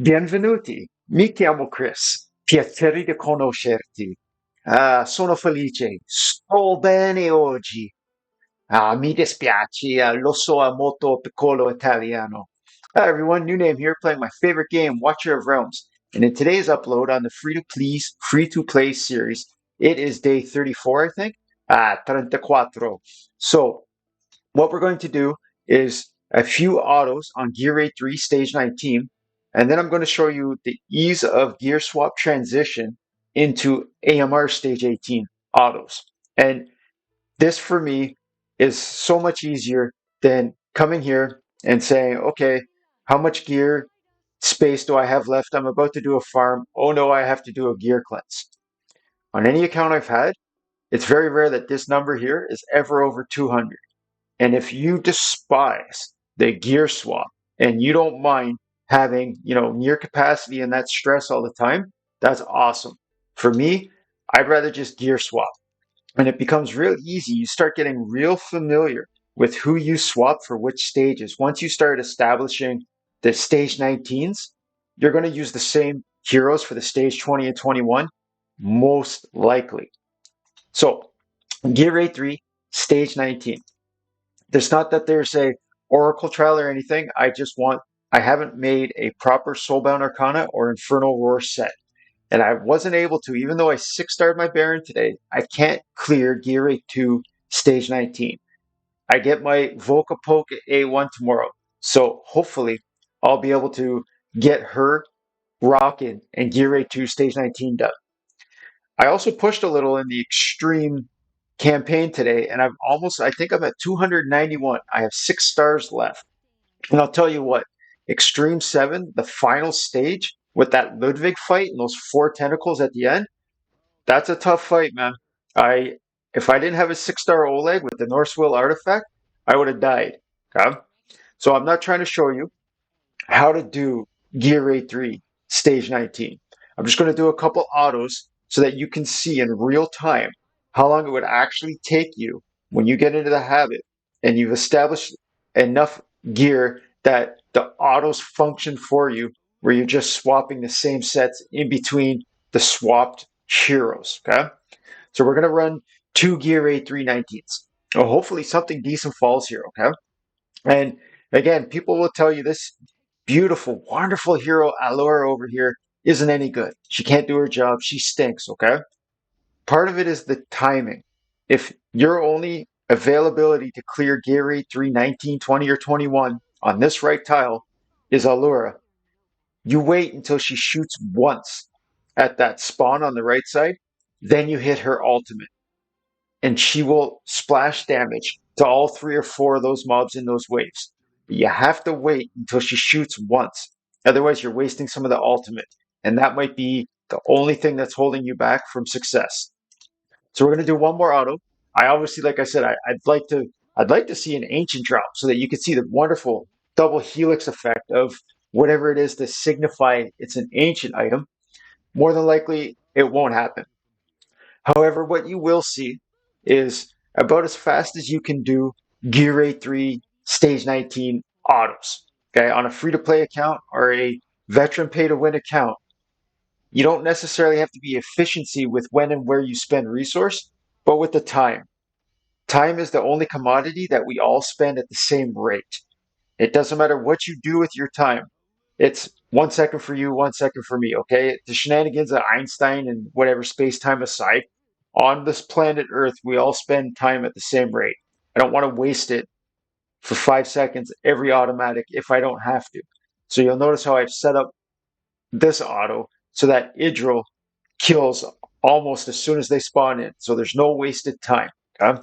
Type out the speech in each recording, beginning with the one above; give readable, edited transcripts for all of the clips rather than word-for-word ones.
Benvenuti, mi chiamo Chris, piacere di conoscerti. Sono felice, sto bene oggi. Mi dispiace, lo so, è molto piccolo italiano. Hi everyone, new name here, playing my favorite game, Watcher of Realms. And in today's upload on the free-to-play series, it is day 34, I think. 34. So, what we're going to do is a few autos on GR3 stage 19, and then I'm going to show you the ease of gear swap transition into AMR stage 18 autos. And this for me is so much easier than coming here and saying, okay, how much gear space do I have left? I'm about to do a farm. Oh no, I have to do a gear cleanse. On any account I've had, it's very rare that this number here is ever over 200. And if you despise the gear swap and you don't mind having, near capacity and that stress all the time, that's awesome. For me, I'd rather just gear swap. And it becomes real easy. You start getting real familiar with who you swap for which stages. Once you start establishing the stage 19s, you're going to use the same heroes for the stage 20 and 21, most likely. So, Gear A3, stage 19. There's not that there's a Oracle trial or anything. I haven't made a proper Soulbound Arcana or Infernal Roar set. And I wasn't able to, even though I 6-starred my Baron today, I can't clear Gear 2 stage 19. I get my Volka Poke A1 tomorrow. So hopefully I'll be able to get her rocking and Gear 2 stage 19 done. I also pushed a little in the extreme campaign today, and I think I'm at 291. I have 6 stars left. And I'll tell you what, Extreme 7, the final stage with that Ludwig fight and those 4 tentacles at the end, that's a tough fight, man. I If I didn't have a 6-star Oleg with the Norse Will artifact, I would have died. Okay? So I'm not trying to show you how to do Gear A3 stage 19. I'm just going to do a couple autos so that you can see in real time how long it would actually take you when you get into the habit and you've established enough gear that the autos function for you, where you're just swapping the same sets in between the swapped heroes. Okay, so we're going to run 2 Gear A3-19s. Oh, hopefully something decent falls here. Okay, and again, people will tell you this beautiful, wonderful hero Allura over here isn't any good. She can't do her job. She stinks, okay? Part of it is the timing. If your only availability to clear Gear 3, 19, 20, or 21 on this right tile is Allura, you wait until she shoots once at that spawn on the right side, then you hit her ultimate. And she will splash damage to all 3 or 4 of those mobs in those waves. But you have to wait until she shoots once. Otherwise, you're wasting some of the ultimate. And that might be the only thing that's holding you back from success. So we're going to do one more auto. I obviously, like I said, I'd like to see an ancient drop so that you can see the wonderful double helix effect of whatever it is to signify it's an ancient item. More than likely, it won't happen. However, what you will see is about as fast as you can do Gear A3 Stage 19 autos. Okay, on a free-to-play account or a veteran pay-to-win account, you don't necessarily have to be efficiency with when and where you spend resource, but with the time. Time is the only commodity that we all spend at the same rate. It doesn't matter what you do with your time. It's 1 second for you, 1 second for me, okay? The shenanigans of Einstein and whatever space-time aside, on this planet Earth, we all spend time at the same rate. I don't want to waste it for 5 seconds every automatic if I don't have to. So you'll notice how I've set up this auto so that Idril kills almost as soon as they spawn in. So there's no wasted time. Okay?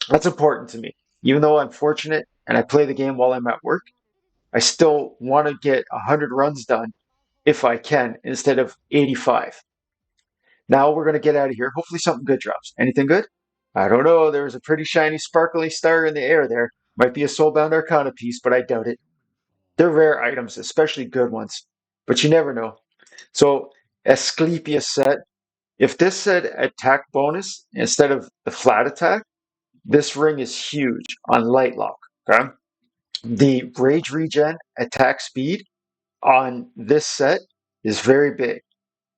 That's important to me. Even though I'm fortunate and I play the game while I'm at work, I still want to get 100 runs done if I can instead of 85. Now we're going to get out of here. Hopefully something good drops. Anything good? I don't know. There was a pretty shiny sparkly star in the air there. Might be a Soulbound Arcana piece, but I doubt it. They're rare items, especially good ones. But you never know. So Asclepius said, if this said attack bonus instead of the flat attack, this ring is huge on Lightlock. Okay? The Rage Regen attack speed on this set is very big.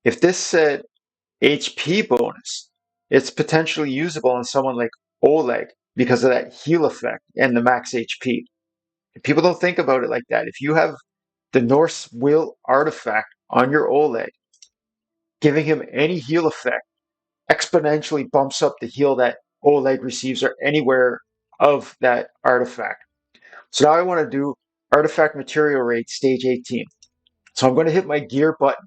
If this said HP bonus, it's potentially usable on someone like Oleg because of that heal effect and the max HP. People don't think about it like that. If you have the Norse will artifact on your Oleg, giving him any heal effect exponentially bumps up the heal that Oleg receives or anywhere of that artifact. So now I want to do artifact material rate stage 18. So I'm going to hit my gear button.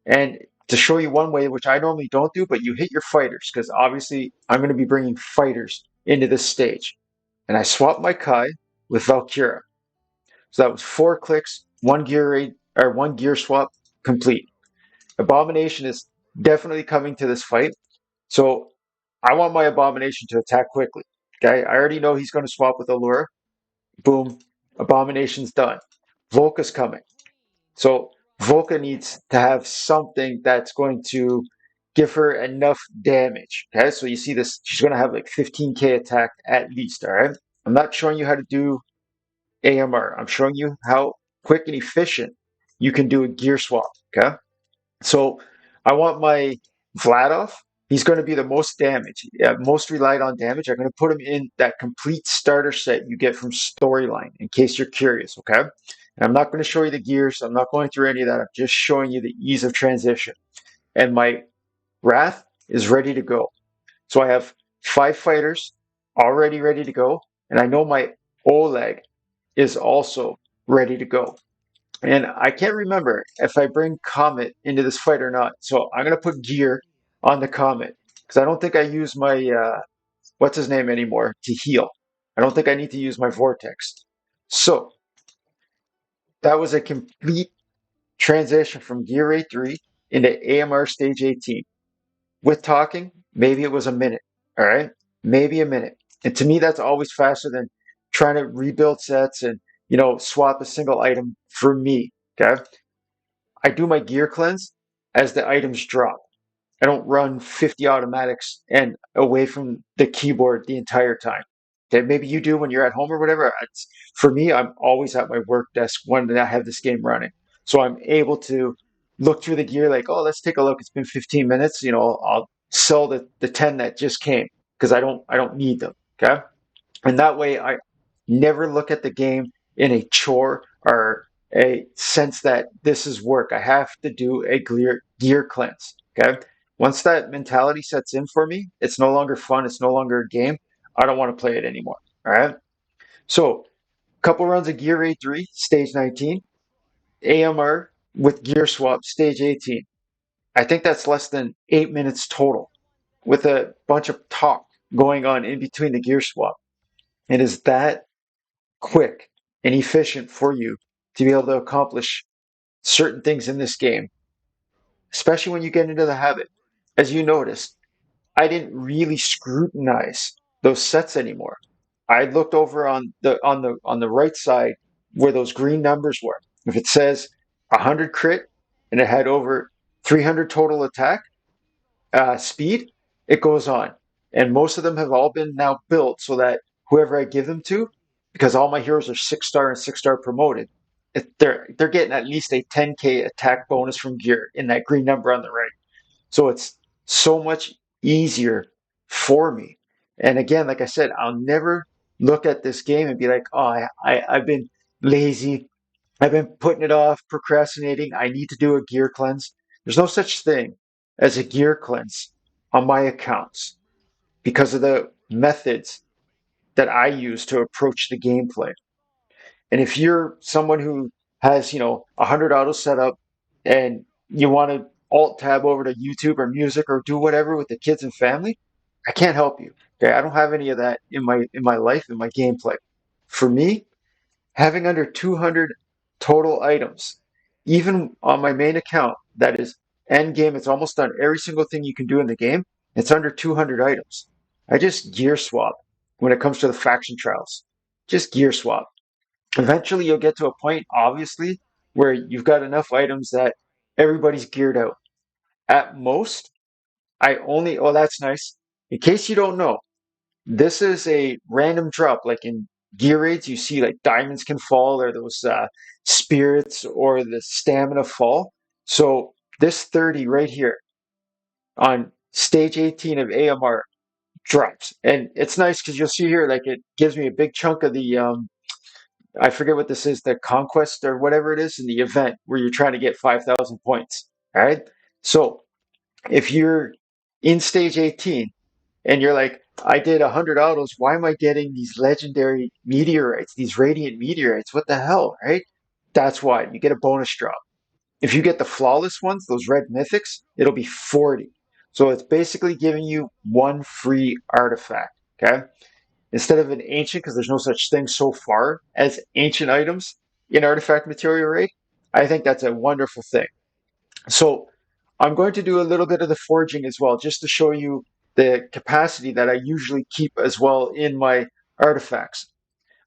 And to show you one way, which I normally don't do, but you hit your fighters, because obviously I'm going to be bringing fighters into this stage. And I swap my Kai with Valkyra. So that was 4 clicks, one gear swap complete. Abomination is definitely coming to this fight. So I want my Abomination to attack quickly. Okay, I already know he's going to swap with Allure. Boom, Abomination's done. Volka's coming. So Volka needs to have something that's going to give her enough damage. Okay, so you see this, she's going to have like 15k attack at least. All right, I'm not showing you how to do AMR. I'm showing you how quick and efficient you can do a gear swap. Okay, so I want my Vladov. He's going to be the most damage, most relied on damage. I'm going to put him in that complete starter set you get from Storyline, in case you're curious, okay? And I'm not going to show you the gears. I'm not going through any of that. I'm just showing you the ease of transition. And my Wrath is ready to go. So I have 5 fighters already ready to go. And I know my Oleg is also ready to go. And I can't remember if I bring Comet into this fight or not. So I'm going to put gear on the Comet because I don't think I use my, what's his name anymore to heal. I don't think I need to use my Vortex. So that was a complete transition from Gear A3 into AMR Stage 18. With talking, maybe it was a minute. All right. Maybe a minute. And to me, that's always faster than trying to rebuild sets and, swap a single item for me. Okay. I do my gear cleanse as the items drop. I don't run 50 automatics and away from the keyboard the entire time. Okay, maybe you do when you're at home or whatever. For me, I'm always at my work desk when I have this game running. So I'm able to look through the gear like, oh, let's take a look. It's been 15 minutes. I'll sell the 10 that just came because I don't need them. Okay. And that way I never look at the game in a chore or a sense that this is work. I have to do a gear cleanse. Okay. Once that mentality sets in for me, it's no longer fun. It's no longer a game. I don't want to play it anymore. All right. So, couple runs of Gear A3, stage 19, AMR with Gear Swap, stage 18. I think that's less than 8 minutes total with a bunch of talk going on in between the gear swap. It is that quick and efficient for you to be able to accomplish certain things in this game, especially when you get into the habit. As you noticed, I didn't really scrutinize those sets anymore. I looked over on the right side where those green numbers were. If it says 100 crit and it had over 300 total attack, speed, it goes on. And most of them have all been now built so that whoever I give them to, because all my heroes are 6-star and 6-star promoted, they're getting at least a 10k attack bonus from gear in that green number on the right. So it's so much easier for me. And again, like I said, I'll never look at this game and be like, oh, I've been lazy. I've been putting it off, procrastinating. I need to do a gear cleanse. There's no such thing as a gear cleanse on my accounts because of the methods that I use to approach the gameplay. And if you're someone who has, 100 autos set up and you want to alt tab over to YouTube or music or do whatever with the kids and family, I can't help you. Okay, I don't have any of that in my life, in my gameplay. For me, having under 200 total items, even on my main account, that is end game, it's almost done every single thing you can do in the game. It's under 200 items. I just gear swap when it comes to the faction trials. Just gear swap. Eventually, you'll get to a point, obviously, where you've got enough items that everybody's geared out. At most, oh, that's nice. In case you don't know, this is a random drop, like in gear raids, you see like diamonds can fall or those spirits or the stamina fall. So this 30 right here on stage 18 of AMR drops. And it's nice because you'll see here, like it gives me a big chunk of the, I forget what this is, the conquest or whatever it is in the event where you're trying to get 5,000 points. All right. So if you're in stage 18 and you're like, I did 100 autos, why am I getting these legendary meteorites, these radiant meteorites? What the hell, right? That's why you get a bonus drop. If you get the flawless ones, those red mythics, it'll be 40. So it's basically giving you one free artifact, okay? Instead of an ancient, because there's no such thing so far as ancient items in artifact material rate. I think that's a wonderful thing. So I'm going to do a little bit of the forging as well, just to show you the capacity that I usually keep as well in my artifacts.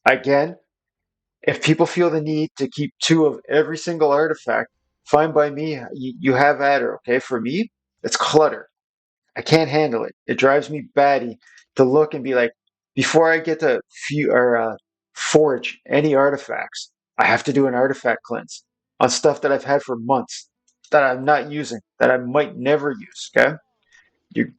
Again, if people feel the need to keep 2 of every single artifact, fine by me. You have at her, okay? For me, it's clutter. I can't handle it. It drives me batty to look and be like, before I get to forge any artifacts, I have to do an artifact cleanse on stuff that I've had for months that I'm not using, that I might never use. Okay, you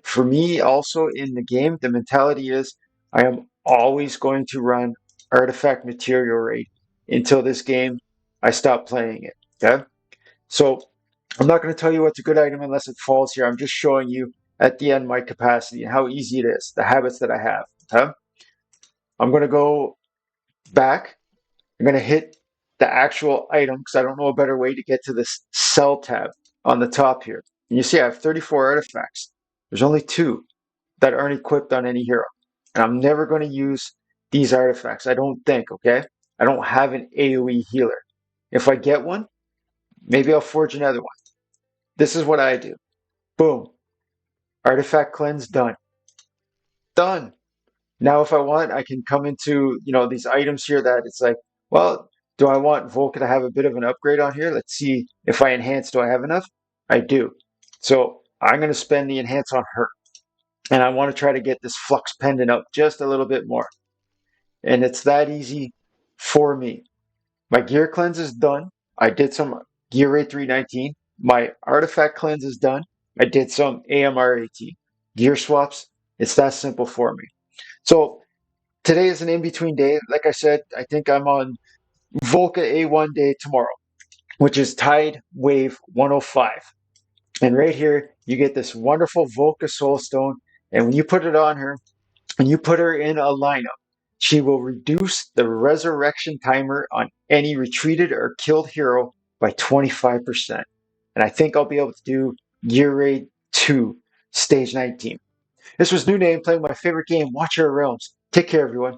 for me also in the game, the mentality is I am always going to run artifact material rate until this game I stop playing it. Okay, so I'm not going to tell you what's a good item unless it falls here. I'm just showing you at the end my capacity and how easy it is, the habits that I have. Okay? I'm going to go back. I'm going to hit the actual item because I don't know a better way to get to this sell tab on the top here. And you see I have 34 artifacts. There's only 2 that aren't equipped on any hero. And I'm never going to use these artifacts, I don't think, okay? I don't have an AoE healer. If I get one, maybe I'll forge another one. This is what I do. Boom. Artifact cleanse done. Done. Now if I want, I can come into, these items here that it's like, well, do I want Volka to have a bit of an upgrade on here? Let's see if I enhance, do I have enough? I do. So I'm going to spend the enhance on her. And I want to try to get this flux pendant up just a little bit more. And it's that easy for me. My gear cleanse is done. I did some GR3-19. My artifact cleanse is done. I did some AMR 18. Gear swaps, it's that simple for me. So today is an in-between day. Like I said, I think I'm on Volka A1 day tomorrow, which is Tide Wave 105. And right here, you get this wonderful Volka Soulstone. And when you put it on her, and you put her in a lineup, she will reduce the resurrection timer on any retreated or killed hero by 25%. And I think I'll be able to do Gear Raid 2, Stage 19. This was New Name playing my favorite game, Watcher of Realms. Take care, everyone.